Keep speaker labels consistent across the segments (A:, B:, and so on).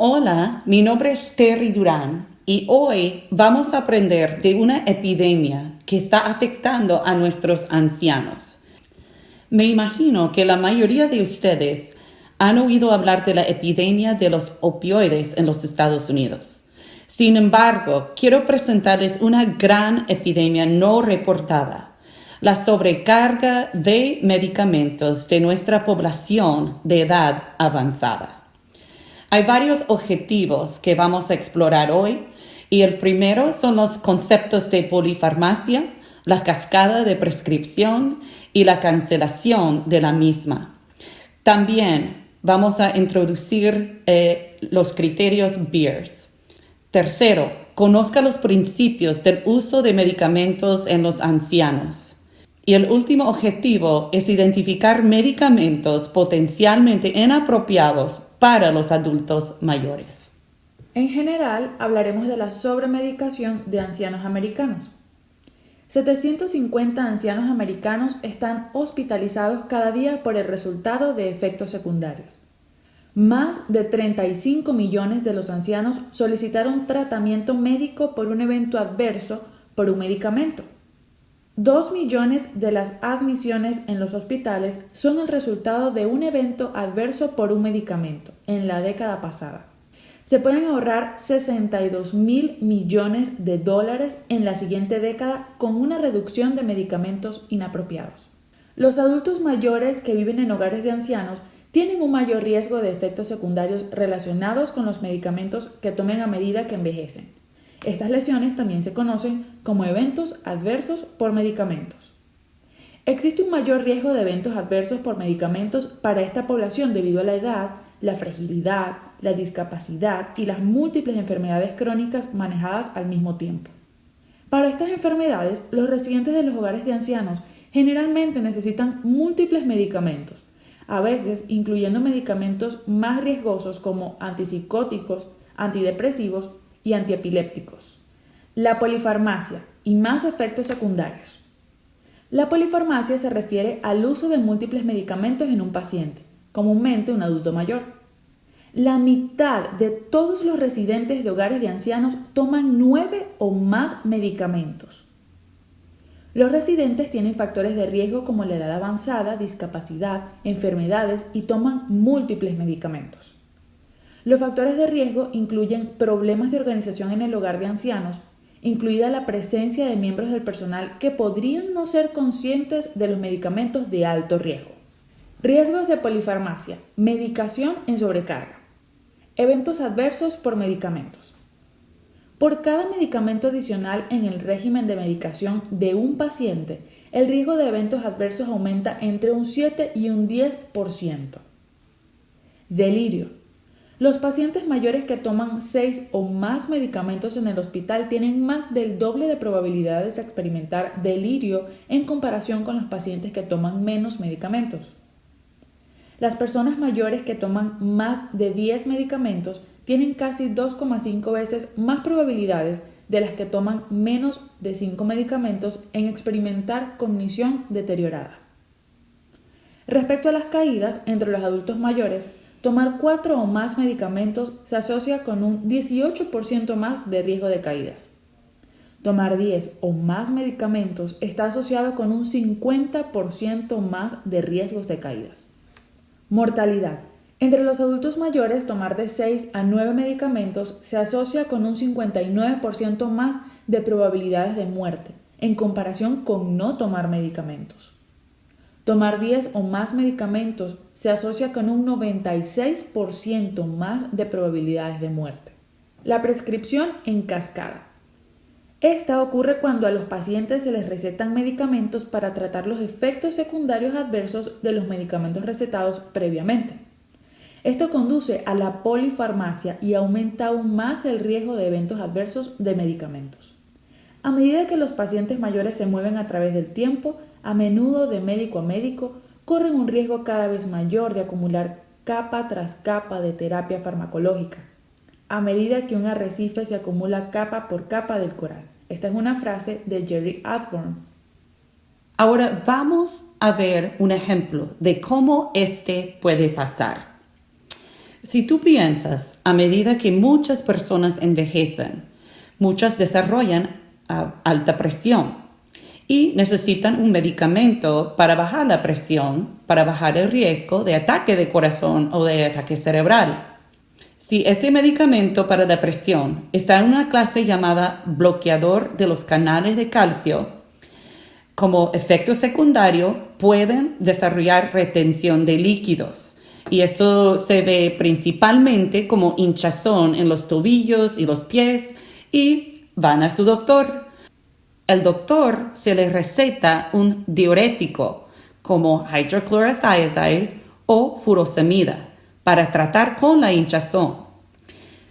A: Hola, mi nombre es Terry Durán y hoy vamos a aprender de una epidemia que está afectando a nuestros ancianos. Me imagino que la mayoría de ustedes han oído hablar de la epidemia de los opioides en los Estados Unidos. Sin embargo, quiero presentarles una gran epidemia no reportada: la sobrecarga de medicamentos de nuestra población de edad avanzada. Hay varios objetivos que vamos a explorar hoy, y el primero son los conceptos de polifarmacia, la cascada de prescripción y la cancelación de la misma. También vamos a introducir los criterios BEARS. Tercero, conozca los principios del uso de medicamentos en los ancianos. Y el último objetivo es identificar medicamentos potencialmente inapropiados para los adultos mayores.
B: En general, hablaremos de la sobremedicación de ancianos americanos. 750 ancianos americanos están hospitalizados cada día por el resultado de efectos secundarios. Más de 35 millones de los ancianos solicitaron tratamiento médico por un evento adverso por un medicamento. 2 millones de las admisiones en los hospitales son el resultado de un evento adverso por un medicamento en la década pasada. Se pueden ahorrar 62.000 millones de dólares en la siguiente década con una reducción de medicamentos inapropiados. Los adultos mayores que viven en hogares de ancianos tienen un mayor riesgo de efectos secundarios relacionados con los medicamentos que tomen a medida que envejecen. Estas lesiones también se conocen como eventos adversos por medicamentos. Existe un mayor riesgo de eventos adversos por medicamentos para esta población debido a la edad, la fragilidad, la discapacidad y las múltiples enfermedades crónicas manejadas al mismo tiempo. Para estas enfermedades, los residentes de los hogares de ancianos generalmente necesitan múltiples medicamentos, a veces incluyendo medicamentos más riesgosos como antipsicóticos, antidepresivos y antiepilépticos. La polifarmacia y más efectos secundarios. La polifarmacia se refiere al uso de múltiples medicamentos en un paciente, comúnmente un adulto mayor. La mitad de todos los residentes de hogares de ancianos toman 9 o más medicamentos. Los residentes tienen factores de riesgo como la edad avanzada, discapacidad, enfermedades y toman múltiples medicamentos. Los factores de riesgo incluyen problemas de organización en el hogar de ancianos, incluida la presencia de miembros del personal que podrían no ser conscientes de los medicamentos de alto riesgo. Riesgos de polifarmacia, medicación en sobrecarga, eventos adversos por medicamentos. Por cada medicamento adicional en el régimen de medicación de un paciente, el riesgo de eventos adversos aumenta entre un 7 y un 10%. Delirio. Los pacientes mayores que toman 6 o más medicamentos en el hospital tienen más del doble de probabilidades de experimentar delirio en comparación con los pacientes que toman menos medicamentos. Las personas mayores que toman más de 10 medicamentos tienen casi 2,5 veces más probabilidades de las que toman menos de 5 medicamentos en experimentar cognición deteriorada. Respecto a las caídas entre los adultos mayores, tomar 4 o más medicamentos se asocia con un 18% más de riesgo de caídas. Tomar 10 o más medicamentos está asociado con un 50% más de riesgos de caídas. Mortalidad. Entre los adultos mayores, tomar de 6 a 9 medicamentos se asocia con un 59% más de probabilidades de muerte, en comparación con no tomar medicamentos. Tomar 10 o más medicamentos se asocia con un 96% más de probabilidades de muerte. La prescripción en cascada. Esta ocurre cuando a los pacientes se les recetan medicamentos para tratar los efectos secundarios adversos de los medicamentos recetados previamente. Esto conduce a la polifarmacia y aumenta aún más el riesgo de eventos adversos de medicamentos. A medida que los pacientes mayores se mueven a través del tiempo, a menudo de médico a médico, corren un riesgo cada vez mayor de acumular capa tras capa de terapia farmacológica, a medida que un arrecife se acumula capa por capa del coral. Esta es una frase de Jerry Advorn.
A: Ahora vamos a ver un ejemplo de cómo este puede pasar. Si tú piensas, a medida que muchas personas envejecen, muchas desarrollan alta presión y necesitan un medicamento para bajar la presión, para bajar el riesgo de ataque de corazón o de ataque cerebral. Si ese medicamento para la presión está en una clase llamada bloqueador de los canales de calcio, como efecto secundario pueden desarrollar retención de líquidos. Y eso se ve principalmente como hinchazón en los tobillos y los pies y van a su doctor. El doctor se le receta un diurético como hydrochlorothiazide o furosemida para tratar con la hinchazón.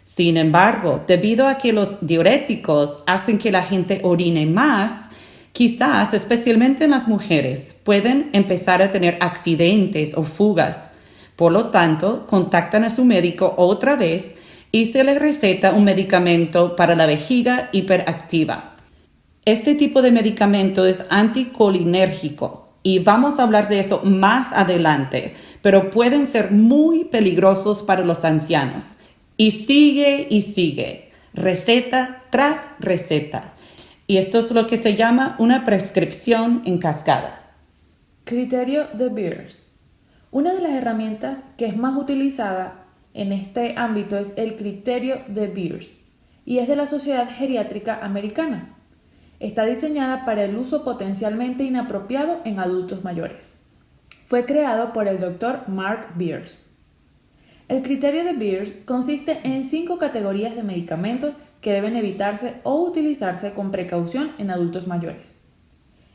A: Sin embargo, debido a que los diuréticos hacen que la gente orine más, quizás, especialmente en las mujeres, pueden empezar a tener accidentes o fugas. Por lo tanto, contactan a su médico otra vez y se les receta un medicamento para la vejiga hiperactiva. Este tipo de medicamento es anticolinérgico y vamos a hablar de eso más adelante, pero pueden ser muy peligrosos para los ancianos. Y sigue, receta tras receta. Y esto es lo que se llama una prescripción en cascada.
B: Criterio de Beers. Una de las herramientas que es más utilizada en este ámbito es el criterio de Beers y es de la Sociedad Geriátrica Americana. Está diseñada para el uso potencialmente inapropiado en adultos mayores. Fue creado por el Dr. Mark Beers. El criterio de Beers consiste en 5 categorías de medicamentos que deben evitarse o utilizarse con precaución en adultos mayores.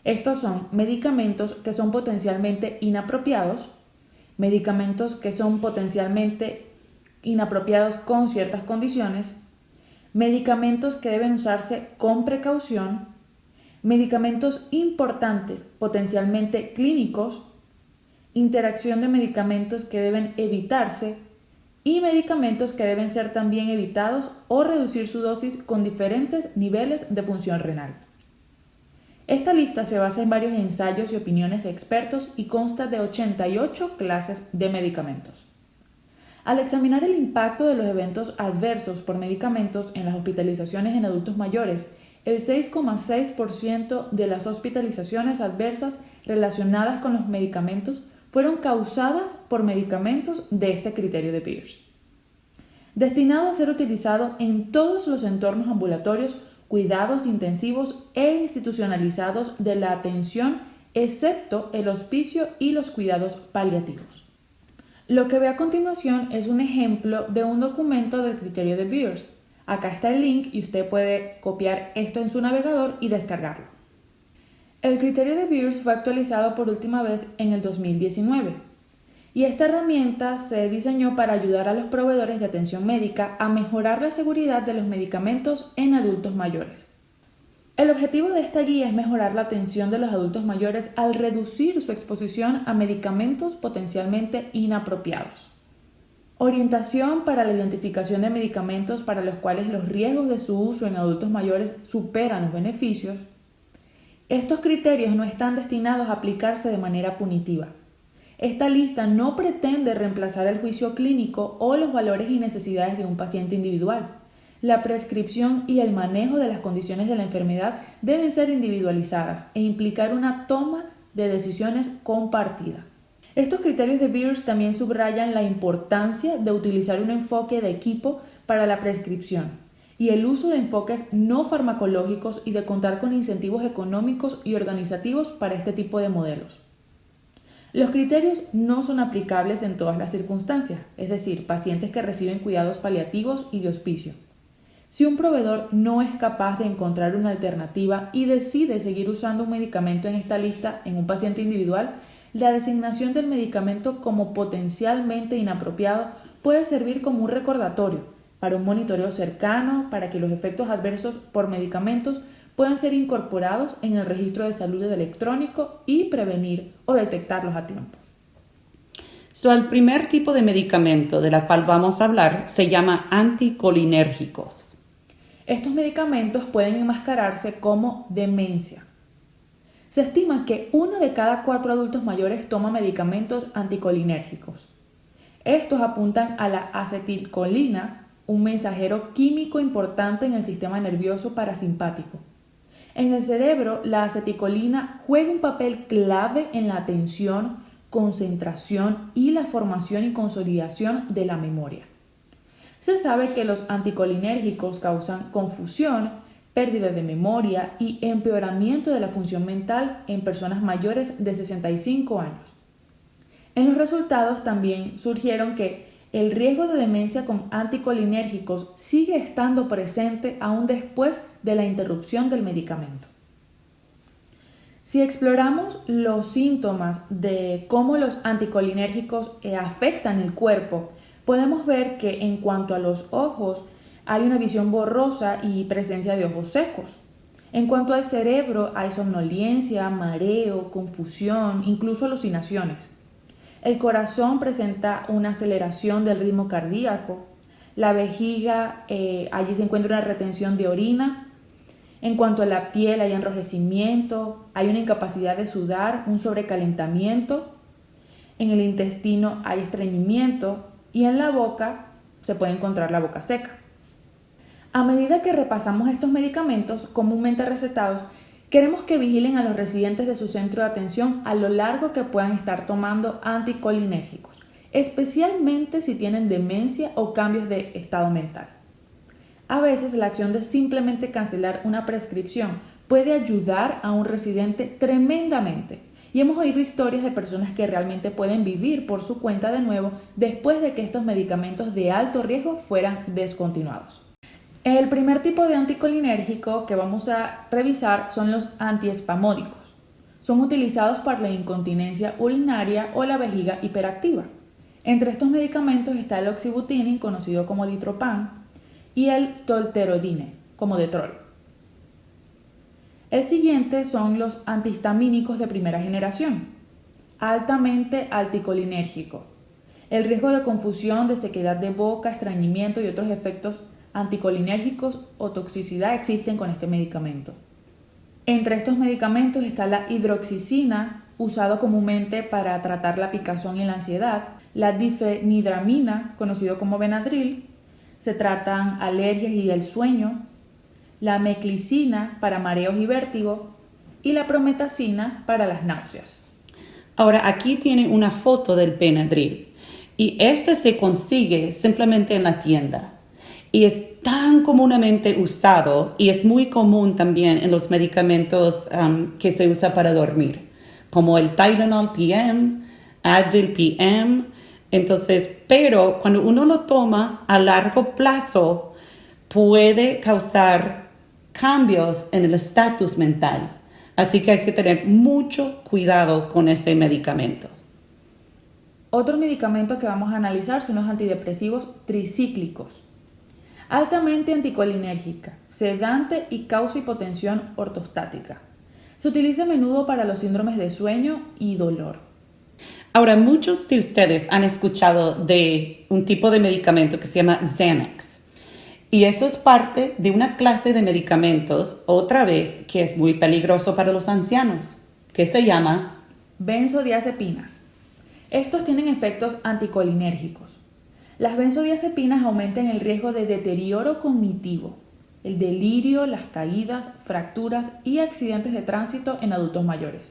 B: Estos son medicamentos que son potencialmente inapropiados, medicamentos que son potencialmente inapropiados con ciertas condiciones, medicamentos que deben usarse con precaución, medicamentos importantes potencialmente clínicos, interacción de medicamentos que deben evitarse y medicamentos que deben ser también evitados o reducir su dosis con diferentes niveles de función renal. Esta lista se basa en varios ensayos y opiniones de expertos y consta de 88 clases de medicamentos. Al examinar el impacto de los eventos adversos por medicamentos en las hospitalizaciones en adultos mayores, el 6,6% de las hospitalizaciones adversas relacionadas con los medicamentos fueron causadas por medicamentos de este criterio de Beers. Destinado a ser utilizado en todos los entornos ambulatorios, cuidados intensivos e institucionalizados de la atención, excepto el hospicio y los cuidados paliativos. Lo que ve a continuación es un ejemplo de un documento del criterio de Beers. Acá está el link y usted puede copiar esto en su navegador y descargarlo. El criterio de Beers fue actualizado por última vez en el 2019 y esta herramienta se diseñó para ayudar a los proveedores de atención médica a mejorar la seguridad de los medicamentos en adultos mayores. El objetivo de esta guía es mejorar la atención de los adultos mayores al reducir su exposición a medicamentos potencialmente inapropiados. Orientación para la identificación de medicamentos para los cuales los riesgos de su uso en adultos mayores superan los beneficios. Estos criterios no están destinados a aplicarse de manera punitiva. Esta lista no pretende reemplazar el juicio clínico o los valores y necesidades de un paciente individual. La prescripción y el manejo de las condiciones de la enfermedad deben ser individualizadas e implicar una toma de decisiones compartida. Estos criterios de Beers también subrayan la importancia de utilizar un enfoque de equipo para la prescripción y el uso de enfoques no farmacológicos y de contar con incentivos económicos y organizativos para este tipo de modelos. Los criterios no son aplicables en todas las circunstancias, es decir, pacientes que reciben cuidados paliativos y de hospicio. Si un proveedor no es capaz de encontrar una alternativa y decide seguir usando un medicamento en esta lista en un paciente individual, la designación del medicamento como potencialmente inapropiado puede servir como un recordatorio para un monitoreo cercano para que los efectos adversos por medicamentos puedan ser incorporados en el registro de salud electrónico y prevenir o detectarlos a tiempo.
A: El primer tipo de medicamento de la cual vamos a hablar se llama anticolinérgicos.
B: Estos medicamentos pueden enmascararse como demencia. Se estima que 1 de cada 4 adultos mayores toma medicamentos anticolinérgicos. Estos apuntan a la acetilcolina, un mensajero químico importante en el sistema nervioso parasimpático. En el cerebro, la acetilcolina juega un papel clave en la atención, concentración y la formación y consolidación de la memoria. Se sabe que los anticolinérgicos causan confusión, pérdida de memoria y empeoramiento de la función mental en personas mayores de 65 años. En los resultados también surgieron que el riesgo de demencia con anticolinérgicos sigue estando presente aún después de la interrupción del medicamento. Si exploramos los síntomas de cómo los anticolinérgicos afectan el cuerpo, podemos ver que en cuanto a los ojos hay una visión borrosa y presencia de ojos secos. En cuanto al cerebro hay somnolencia, mareo, confusión, incluso alucinaciones. El corazón presenta una aceleración del ritmo cardíaco. La vejiga, allí se encuentra una retención de orina. En cuanto a la piel hay enrojecimiento, hay una incapacidad de sudar, un sobrecalentamiento. En el intestino hay estreñimiento y en la boca se puede encontrar la boca seca. A medida que repasamos estos medicamentos comúnmente recetados, queremos que vigilen a los residentes de su centro de atención a lo largo que puedan estar tomando anticolinérgicos, especialmente si tienen demencia o cambios de estado mental. A veces la acción de simplemente cancelar una prescripción puede ayudar a un residente tremendamente. Y hemos oído historias de personas que realmente pueden vivir por su cuenta de nuevo después de que estos medicamentos de alto riesgo fueran descontinuados. El primer tipo de anticolinérgico que vamos a revisar son los antiespasmódicos. Son utilizados para la incontinencia urinaria o la vejiga hiperactiva. Entre estos medicamentos está el oxybutynin, conocido como Ditropan, y el tolterodine, como Detrol. El siguiente son los antihistamínicos de primera generación, altamente anticolinérgico. El riesgo de confusión, de sequedad de boca, estreñimiento y otros efectos anticolinérgicos o toxicidad existen con este medicamento. Entre estos medicamentos está la hidroxicina, usado comúnmente para tratar la picazón y la ansiedad, la difenidramina, conocido como Benadryl, se tratan alergias y el sueño, la meclicina para mareos y vértigo y la prometacina para las náuseas.
A: Ahora, aquí tiene una foto del Benadryl y este se consigue simplemente en la tienda y es tan comúnmente usado y es muy común también en los medicamentos que se usa para dormir, como el Tylenol PM, Advil PM. Entonces, pero cuando uno lo toma a largo plazo puede causar cambios en el estatus mental. Así que hay que tener mucho cuidado con ese medicamento.
B: Otro medicamento que vamos a analizar son los antidepresivos tricíclicos. Altamente anticolinérgica, sedante y causa hipotensión ortostática. Se utiliza a menudo para los síndromes de sueño y dolor.
A: Ahora, muchos de ustedes han escuchado de un tipo de medicamento que se llama Xanax. Y eso es parte de una clase de medicamentos, otra vez, que es muy peligroso para los ancianos, que se llama
B: benzodiazepinas. Estos tienen efectos anticolinérgicos. Las benzodiazepinas aumentan el riesgo de deterioro cognitivo, el delirio, las caídas, fracturas y accidentes de tránsito en adultos mayores.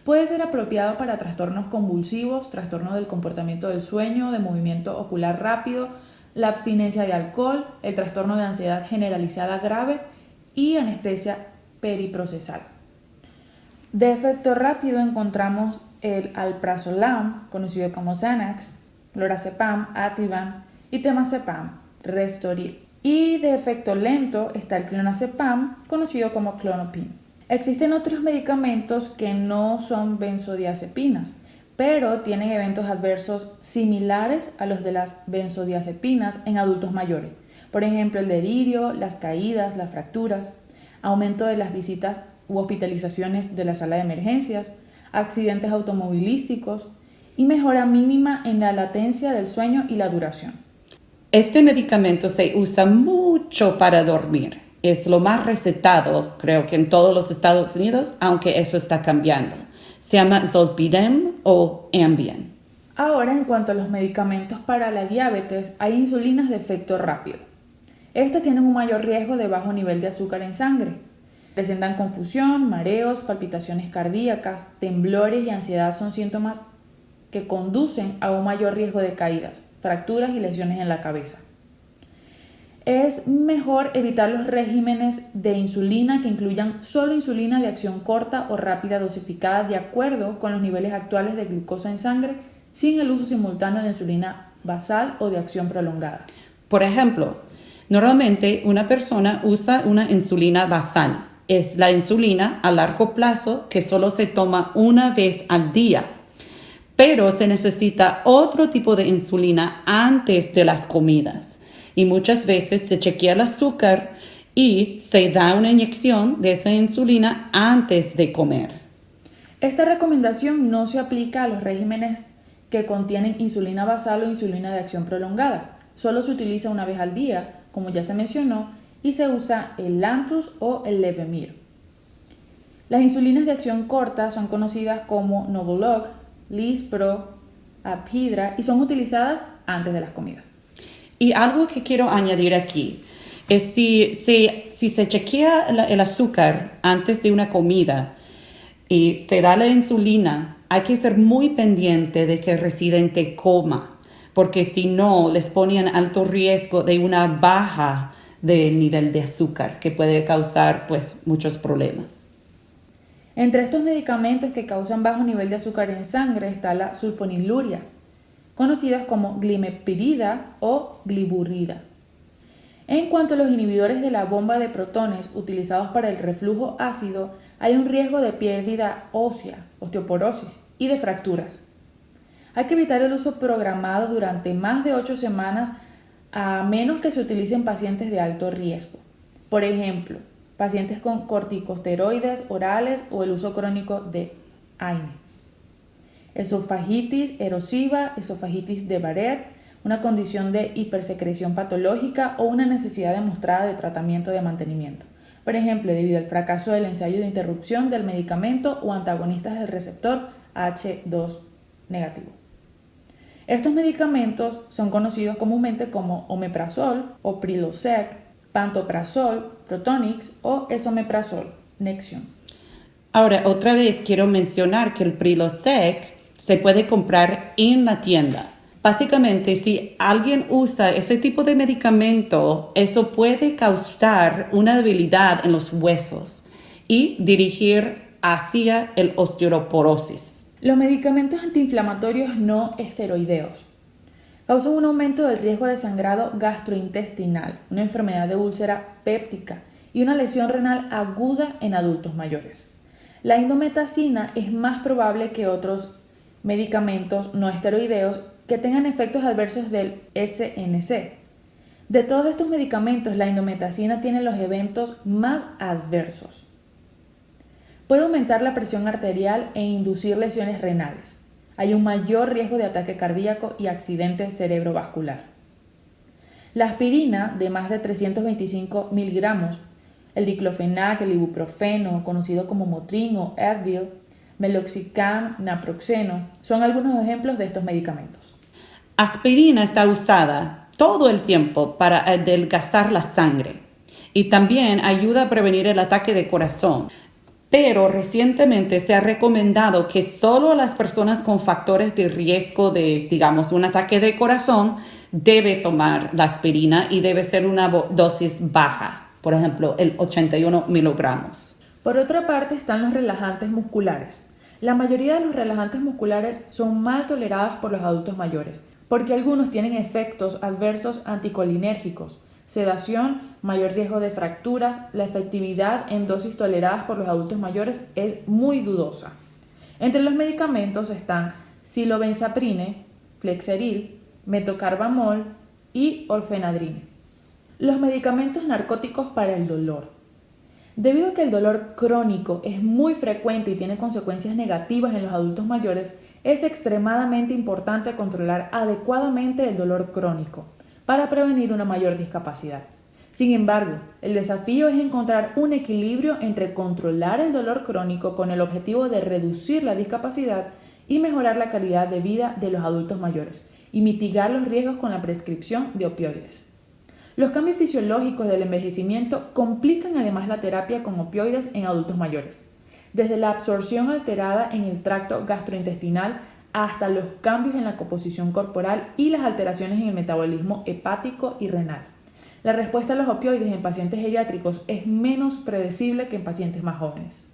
B: Puede ser apropiado para trastornos convulsivos, trastornos del comportamiento del sueño, de movimiento ocular rápido, la abstinencia de alcohol, el trastorno de ansiedad generalizada grave y anestesia periprocesal. De efecto rápido encontramos el alprazolam, conocido como Xanax, lorazepam, Ativan y temazepam, Restoril. Y de efecto lento está el clonazepam, conocido como Klonopin. Existen otros medicamentos que no son benzodiazepinas, pero tienen eventos adversos similares a los de las benzodiazepinas en adultos mayores. Por ejemplo, el delirio, las caídas, las fracturas, aumento de las visitas u hospitalizaciones de la sala de emergencias, accidentes automovilísticos y mejora mínima en la latencia del sueño y la duración.
A: Este medicamento se usa mucho para dormir. Es lo más recetado, creo que en todos los Estados Unidos, aunque eso está cambiando. Se llama Zolpidem o Ambien.
B: Ahora, en cuanto a los medicamentos para la diabetes, hay insulinas de efecto rápido. Estas tienen un mayor riesgo de bajo nivel de azúcar en sangre. Presentan confusión, mareos, palpitaciones cardíacas, temblores y ansiedad son síntomas que conducen a un mayor riesgo de caídas, fracturas y lesiones en la cabeza. Es mejor evitar los regímenes de insulina que incluyan solo insulina de acción corta o rápida dosificada de acuerdo con los niveles actuales de glucosa en sangre, sin el uso simultáneo de insulina basal o de acción prolongada.
A: Por ejemplo, normalmente una persona usa una insulina basal. Es la insulina a largo plazo que solo se toma una vez al día. Pero se necesita otro tipo de insulina antes de las comidas. Y muchas veces se chequea el azúcar y se da una inyección de esa insulina antes de comer.
B: Esta recomendación no se aplica a los regímenes que contienen insulina basal o insulina de acción prolongada. Solo se utiliza una vez al día, como ya se mencionó, y se usa el Lantus o el Levemir. Las insulinas de acción corta son conocidas como Novolog, Lispro, Apidra y son utilizadas antes de las comidas.
A: Y algo que quiero añadir aquí es si se chequea el azúcar antes de una comida y se da la insulina, hay que ser muy pendiente de que el residente coma, porque si no, les pone en alto riesgo de una baja del nivel de azúcar que puede causar muchos problemas.
B: Entre estos medicamentos que causan bajo nivel de azúcar en sangre está la sulfoniluria, conocidas como glimepirida o gliburida. En cuanto a los inhibidores de la bomba de protones utilizados para el reflujo ácido, hay un riesgo de pérdida ósea, osteoporosis y de fracturas. Hay que evitar el uso programado durante más de 8 semanas a menos que se utilice en pacientes de alto riesgo. Por ejemplo, pacientes con corticosteroides orales o el uso crónico de AINE. Esofagitis erosiva, esofagitis de Barrett, una condición de hipersecreción patológica o una necesidad demostrada de tratamiento de mantenimiento. Por ejemplo, debido al fracaso del ensayo de interrupción del medicamento o antagonistas del receptor H2 negativo. Estos medicamentos son conocidos comúnmente como omeprazol o Prilosec, pantoprazol, Protonix o esomeprazol, Nexium.
A: Ahora, otra vez quiero mencionar que el Prilosec se puede comprar en la tienda. Básicamente, si alguien usa ese tipo de medicamento, eso puede causar una debilidad en los huesos y dirigir hacia el osteoporosis.
B: Los medicamentos antiinflamatorios no esteroideos causan un aumento del riesgo de sangrado gastrointestinal, una enfermedad de úlcera péptica y una lesión renal aguda en adultos mayores. La indometacina es más probable que otros medicamentos no esteroideos que tengan efectos adversos del SNC. De todos estos medicamentos, la indometacina tiene los eventos más adversos. Puede aumentar la presión arterial e inducir lesiones renales. Hay un mayor riesgo de ataque cardíaco y accidente cerebrovascular. La aspirina, de más de 325 miligramos, el diclofenac, el ibuprofeno, conocido como Motrin o Advil, meloxicam, naproxeno, son algunos ejemplos de estos medicamentos.
A: Aspirina está usada todo el tiempo para adelgazar la sangre y también ayuda a prevenir el ataque de corazón. Pero recientemente se ha recomendado que solo las personas con factores de riesgo de, un ataque de corazón debe tomar la aspirina y debe ser una dosis baja, por ejemplo, el 81 miligramos.
B: Por otra parte están los relajantes musculares. La mayoría de los relajantes musculares son mal tolerados por los adultos mayores, porque algunos tienen efectos adversos anticolinérgicos, sedación, mayor riesgo de fracturas. La efectividad en dosis toleradas por los adultos mayores es muy dudosa. Entre los medicamentos están sildenafil, Flexeril, metocarbamol y orfenadrina. Los medicamentos narcóticos para el dolor. Debido a que el dolor crónico es muy frecuente y tiene consecuencias negativas en los adultos mayores, es extremadamente importante controlar adecuadamente el dolor crónico para prevenir una mayor discapacidad. Sin embargo, el desafío es encontrar un equilibrio entre controlar el dolor crónico con el objetivo de reducir la discapacidad y mejorar la calidad de vida de los adultos mayores y mitigar los riesgos con la prescripción de opioides. Los cambios fisiológicos del envejecimiento complican además la terapia con opioides en adultos mayores, desde la absorción alterada en el tracto gastrointestinal hasta los cambios en la composición corporal y las alteraciones en el metabolismo hepático y renal. La respuesta a los opioides en pacientes geriátricos es menos predecible que en pacientes más jóvenes.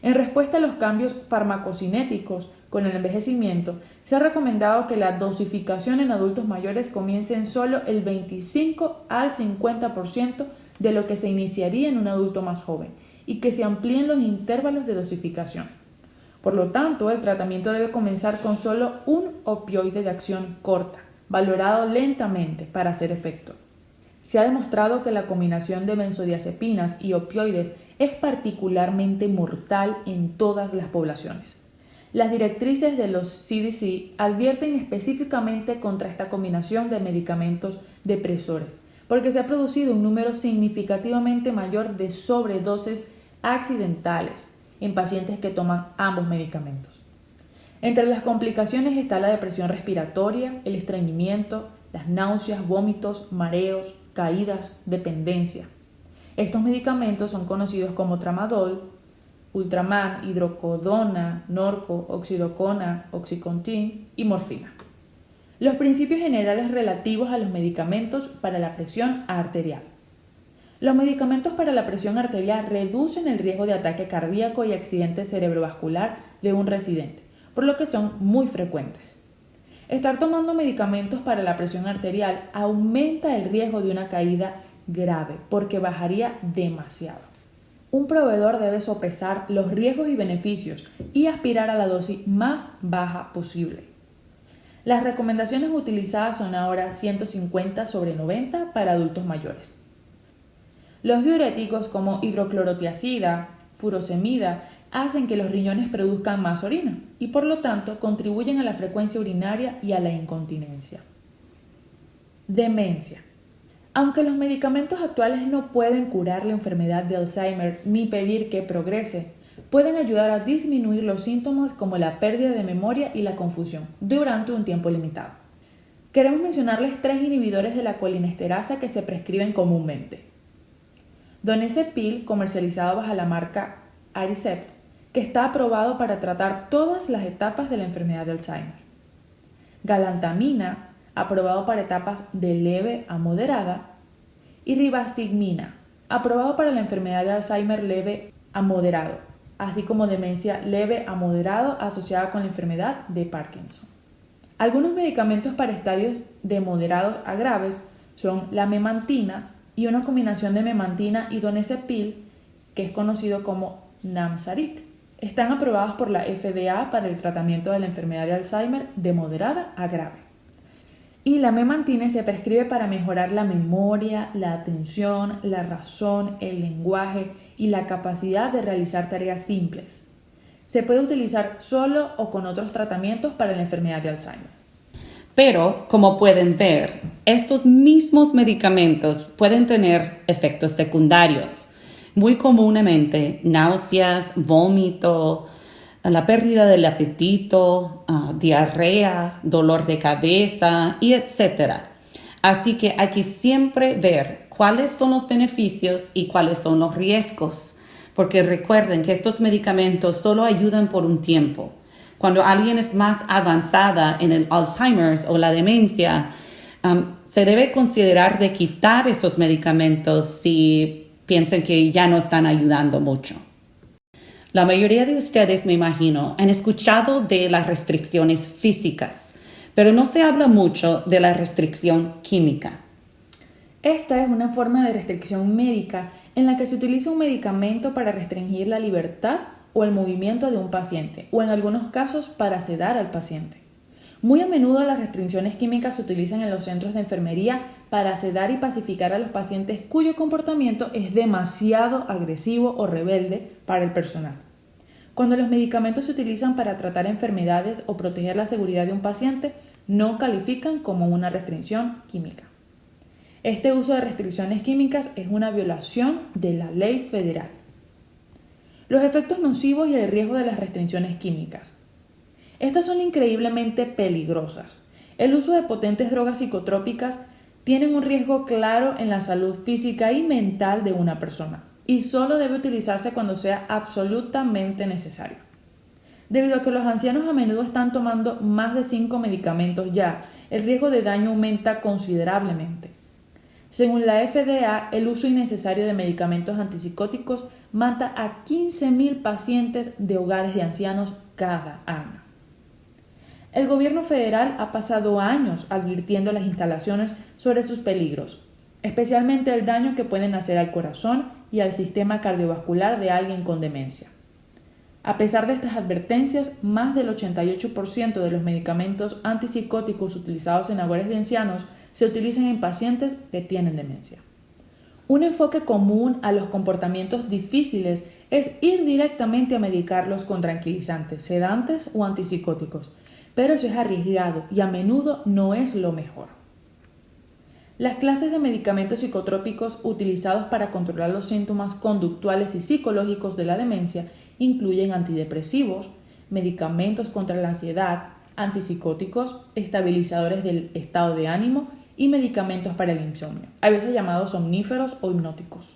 B: En respuesta a los cambios farmacocinéticos con el envejecimiento, se ha recomendado que la dosificación en adultos mayores comience en solo el 25 al 50% de lo que se iniciaría en un adulto más joven y que se amplíen los intervalos de dosificación. Por lo tanto, el tratamiento debe comenzar con solo un opioide de acción corta, valorado lentamente para hacer efecto. Se ha demostrado que la combinación de benzodiazepinas y opioides es particularmente mortal en todas las poblaciones. Las directrices de los CDC advierten específicamente contra esta combinación de medicamentos depresores, porque se ha producido un número significativamente mayor de sobredosis accidentales en pacientes que toman ambos medicamentos. Entre las complicaciones está la depresión respiratoria, el estreñimiento, las náuseas, vómitos, mareos, caídas, dependencia. Estos medicamentos son conocidos como tramadol, Ultraman, hidrocodona, norco, oxidocona, oxycontin y morfina. Los principios generales relativos a los medicamentos para la presión arterial. Los medicamentos para la presión arterial reducen el riesgo de ataque cardíaco y accidente cerebrovascular de un residente, por lo que son muy frecuentes. Estar tomando medicamentos para la presión arterial aumenta el riesgo de una caída grave porque bajaría demasiado. Un proveedor debe sopesar los riesgos y beneficios y aspirar a la dosis más baja posible. Las recomendaciones utilizadas son ahora 150/90 para adultos mayores. Los diuréticos como hidroclorotiazida, furosemida, hacen que los riñones produzcan más orina y por lo tanto contribuyen a la frecuencia urinaria y a la incontinencia. Demencia. Aunque los medicamentos actuales no pueden curar la enfermedad de Alzheimer ni pedir que progrese, pueden ayudar a disminuir los síntomas como la pérdida de memoria y la confusión durante un tiempo limitado. Queremos mencionarles 3 inhibidores de la colinesterasa que se prescriben comúnmente. Donepezil, comercializado bajo la marca Aricept, que está aprobado para tratar todas las etapas de la enfermedad de Alzheimer. Galantamina, aprobado para etapas de leve a moderada, y rivastigmina, aprobado para la enfermedad de Alzheimer leve a moderado, así como demencia leve a moderado asociada con la enfermedad de Parkinson. Algunos medicamentos para estadios de moderados a graves son la memantina y una combinación de memantina y donepezil, que es conocido como Namsaric. Están aprobados por la FDA para el tratamiento de la enfermedad de Alzheimer de moderada a grave. Y la memantina se prescribe para mejorar la memoria, la atención, la razón, el lenguaje y la capacidad de realizar tareas simples. Se puede utilizar solo o con otros tratamientos para la enfermedad de Alzheimer.
A: Pero, como pueden ver, estos mismos medicamentos pueden tener efectos secundarios. Muy comúnmente, náuseas, vómito, la pérdida del apetito, diarrea, dolor de cabeza, y etc. Así que hay que siempre ver cuáles son los beneficios y cuáles son los riesgos, porque recuerden que estos medicamentos solo ayudan por un tiempo. Cuando alguien es más avanzada en el Alzheimer's o la demencia, se debe considerar de quitar esos medicamentos si piensan que ya no están ayudando mucho. La mayoría de ustedes, me imagino, han escuchado de las restricciones físicas, pero no se habla mucho de la restricción química.
B: Esta es una forma de restricción médica en la que se utiliza un medicamento para restringir la libertad o el movimiento de un paciente, o en algunos casos para sedar al paciente. Muy a menudo las restricciones químicas se utilizan en los centros de enfermería para sedar y pacificar a los pacientes cuyo comportamiento es demasiado agresivo o rebelde para el personal. Cuando los medicamentos se utilizan para tratar enfermedades o proteger la seguridad de un paciente, no califican como una restricción química. Este uso de restricciones químicas es una violación de la ley federal. Los efectos nocivos y el riesgo de las restricciones químicas. Estas son increíblemente peligrosas. El uso de potentes drogas psicotrópicas tienen un riesgo claro en la salud física y mental de una persona y solo debe utilizarse cuando sea absolutamente necesario. Debido a que los ancianos a menudo están tomando más de 5 medicamentos ya, el riesgo de daño aumenta considerablemente. Según la FDA, el uso innecesario de medicamentos antipsicóticos mata a 15,000 pacientes de hogares de ancianos cada año. El gobierno federal ha pasado años advirtiendo a las instalaciones sobre sus peligros, especialmente el daño que pueden hacer al corazón y al sistema cardiovascular de alguien con demencia. A pesar de estas advertencias, más del 88% de los medicamentos antipsicóticos utilizados en hogares de ancianos se utilizan en pacientes que tienen demencia. Un enfoque común a los comportamientos difíciles es ir directamente a medicarlos con tranquilizantes, sedantes o antipsicóticos, pero eso es arriesgado y a menudo no es lo mejor. Las clases de medicamentos psicotrópicos utilizados para controlar los síntomas conductuales y psicológicos de la demencia incluyen antidepresivos, medicamentos contra la ansiedad, antipsicóticos, estabilizadores del estado de ánimo y medicamentos para el insomnio, a veces llamados somníferos o hipnóticos.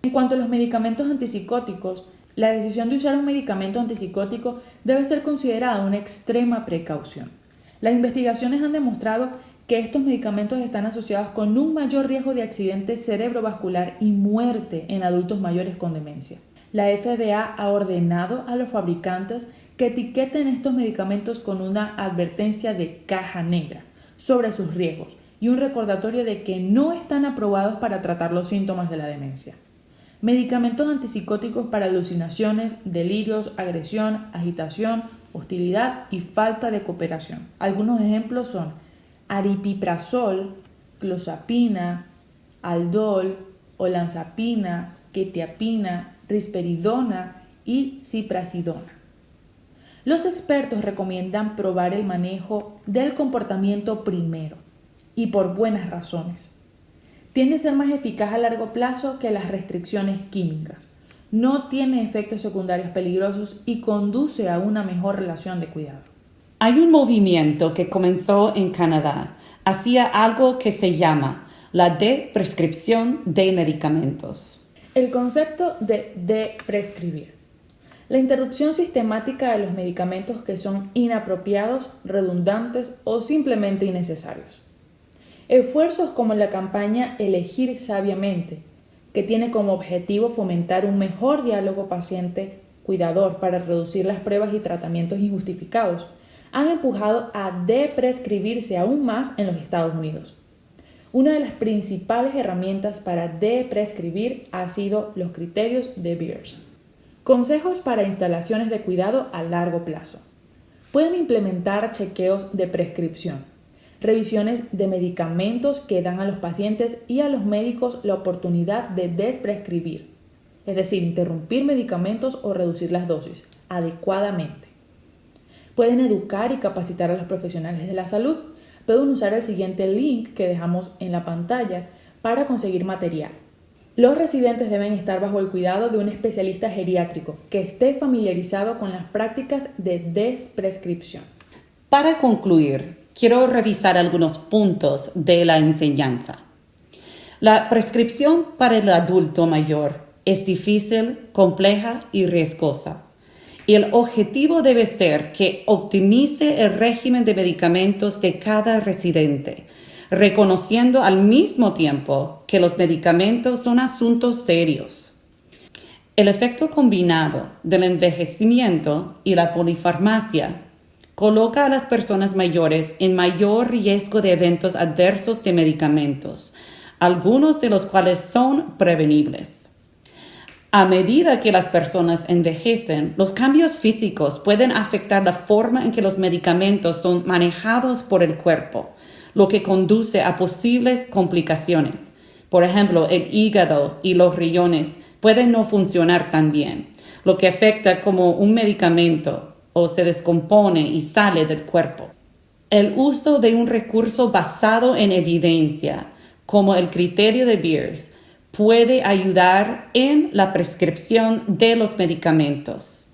B: En cuanto a los medicamentos antipsicóticos, la decisión de usar un medicamento antipsicótico debe ser considerada una extrema precaución. Las investigaciones han demostrado que estos medicamentos están asociados con un mayor riesgo de accidente cerebrovascular y muerte en adultos mayores con demencia. La FDA ha ordenado a los fabricantes que etiqueten estos medicamentos con una advertencia de caja negra sobre sus riesgos y un recordatorio de que no están aprobados para tratar los síntomas de la demencia. Medicamentos antipsicóticos para alucinaciones, delirios, agresión, agitación, hostilidad y falta de cooperación. Algunos ejemplos son aripiprazol, clozapina, aldol, olanzapina, quetiapina, risperidona y ciprasidona. Los expertos recomiendan probar el manejo del comportamiento primero y por buenas razones. Tiende a ser más eficaz a largo plazo que las restricciones químicas. No tiene efectos secundarios peligrosos y conduce a una mejor relación de cuidado.
A: Hay un movimiento que comenzó en Canadá hacia algo que se llama la deprescripción de medicamentos.
B: El concepto de deprescribir. La interrupción sistemática de los medicamentos que son inapropiados, redundantes o simplemente innecesarios. Esfuerzos como la campaña Elegir sabiamente, que tiene como objetivo fomentar un mejor diálogo paciente-cuidador para reducir las pruebas y tratamientos injustificados, han empujado a deprescribirse aún más en los Estados Unidos. Una de las principales herramientas para deprescribir ha sido los criterios de Beers. Consejos para instalaciones de cuidado a largo plazo. Pueden implementar chequeos de prescripción, revisiones de medicamentos que dan a los pacientes y a los médicos la oportunidad de desprescribir, es decir, interrumpir medicamentos o reducir las dosis adecuadamente. Pueden educar y capacitar a los profesionales de la salud. Pueden usar el siguiente link que dejamos en la pantalla para conseguir material. Los residentes deben estar bajo el cuidado de un especialista geriátrico que esté familiarizado con las prácticas de desprescripción.
A: Para concluir, quiero revisar algunos puntos de la enseñanza. La prescripción para el adulto mayor es difícil, compleja y riesgosa. Y el objetivo debe ser que optimice el régimen de medicamentos de cada residente, reconociendo al mismo tiempo que los medicamentos son asuntos serios. El efecto combinado del envejecimiento y la polifarmacia coloca a las personas mayores en mayor riesgo de eventos adversos de medicamentos, algunos de los cuales son prevenibles. A medida que las personas envejecen, los cambios físicos pueden afectar la forma en que los medicamentos son manejados por el cuerpo, lo que conduce a posibles complicaciones. Por ejemplo, el hígado y los riñones pueden no funcionar tan bien, lo que afecta como un medicamento o se descompone y sale del cuerpo. El uso de un recurso basado en evidencia, como el criterio de Beers, puede ayudar en la prescripción de los medicamentos.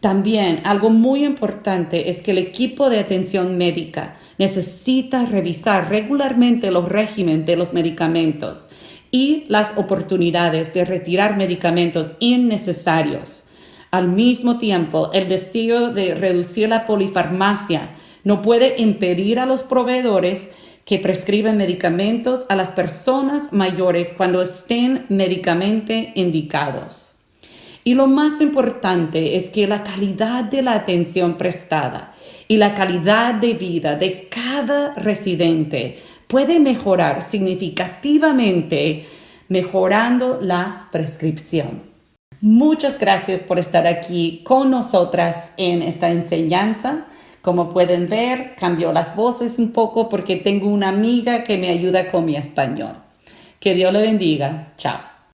A: También algo muy importante es que el equipo de atención médica necesita revisar regularmente los regímenes de los medicamentos y las oportunidades de retirar medicamentos innecesarios. Al mismo tiempo, el deseo de reducir la polifarmacia no puede impedir a los proveedores que prescriben medicamentos a las personas mayores cuando estén médicamente indicados. Y lo más importante es que la calidad de la atención prestada y la calidad de vida de cada residente puede mejorar significativamente mejorando la prescripción. Muchas gracias por estar aquí con nosotras en esta enseñanza. Como pueden ver, cambió las voces un poco porque tengo una amiga que me ayuda con mi español. Que Dios le bendiga. Chao.